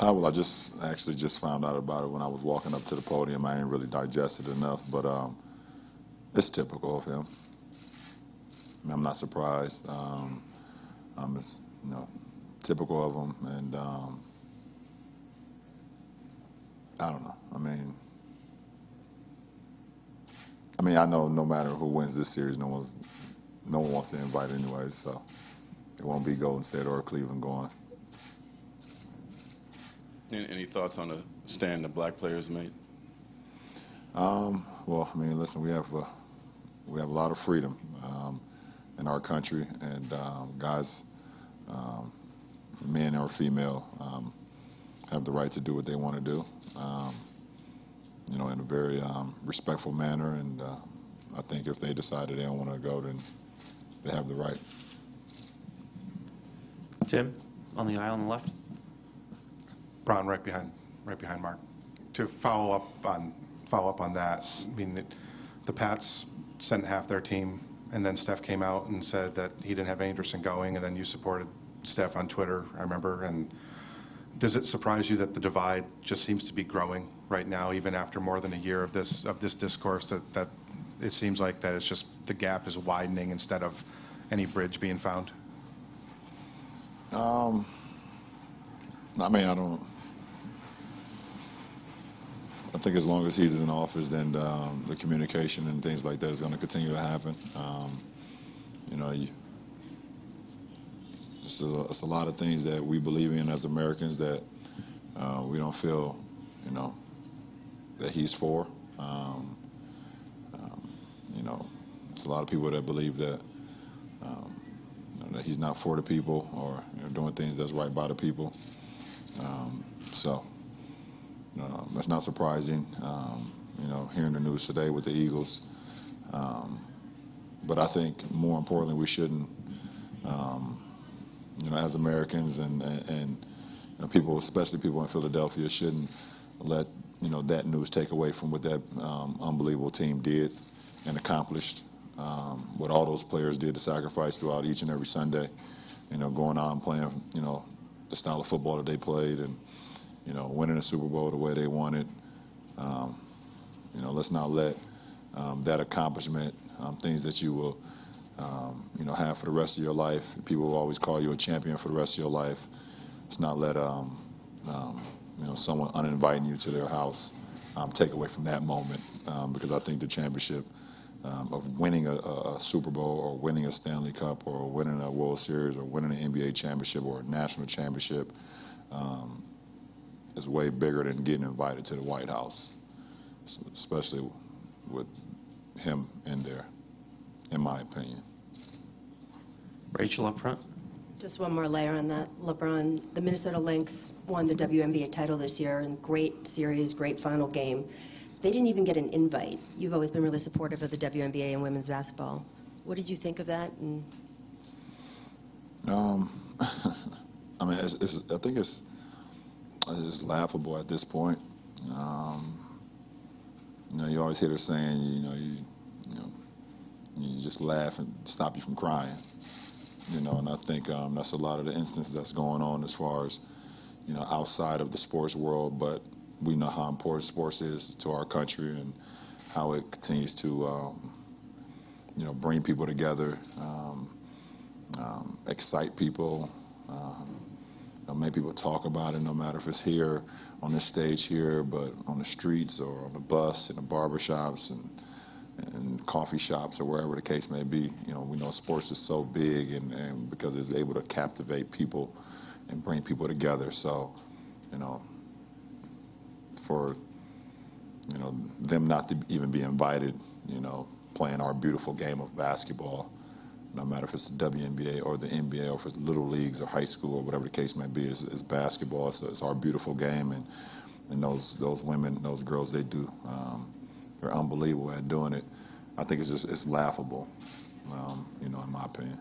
Well, I actually just found out about it when I was walking up to the podium. I ain't really digested enough, but it's typical of him. I mean, I'm not surprised. It's typical of him, and I don't know. I mean, I know no matter who wins this series, no one wants to invite anyway, so it won't be Golden State or Cleveland going. Any thoughts on the stand the black players made? Well, I mean, listen, we have a lot of freedom in our country, and guys, men or female, have the right to do what they want to do, in a very respectful manner. And I think if they decided they don't want to go, then they have the right. Tim, on the aisle on the left. Bron, right behind Mark. To follow up on that, I mean, the Pats sent half their team, and then Steph came out and said that he didn't have any interest in going, and then you supported Steph on Twitter, I remember. And does it surprise you that the divide just seems to be growing right now, even after more than a year of this discourse, that it seems like that it's just the gap is widening instead of any bridge being found? I think as long as he's in office, then the communication and things like that is going to continue to happen. It's a lot of things that we believe in as Americans that we don't feel, that he's for. It's a lot of people that believe that that he's not for the people, or doing things that's right by the people. That's not surprising, hearing the news today with the Eagles. But I think more importantly, we shouldn't, as Americans and people, especially people in Philadelphia, shouldn't let, that news take away from what that unbelievable team did and accomplished, what all those players did to sacrifice throughout each and every Sunday, going out and playing, the style of football that they played, and winning a Super Bowl the way they won it. Let's not let that accomplishment, things that you will, have for the rest of your life. People will always call you a champion for the rest of your life. Let's not let, someone uninviting you to their house take away from that moment, because I think the championship of winning a Super Bowl, or winning a Stanley Cup, or winning a World Series, or winning an NBA championship, or a national championship, is way bigger than getting invited to the White House, especially with him in there, in my opinion. Rachel up front. Just one more layer on that. LeBron, the Minnesota Lynx won the WNBA title this year, and great series, great final game. They didn't even get an invite. You've always been really supportive of the WNBA and women's basketball. What did you think of that? And I think it's laughable at this point. You always hear her saying, you just laugh and stop you from crying. And I think that's a lot of the instances that's going on as far as, outside of the sports world. But we know how important sports is to our country, and how it continues to, bring people together, excite people, make people talk about it, no matter if it's here on this stage here, but on the streets, or on the bus, in the barbershops, and coffee shops, or wherever the case may be. We know sports is so big, and because it's able to captivate people and bring people together. So, for them not to even be invited, playing our beautiful game of basketball, no matter if it's the WNBA or the NBA, or if it's little leagues or high school, or whatever the case may be, it's basketball. It's our beautiful game, and those women, those girls, they're unbelievable at doing it. I think it's laughable, in my opinion.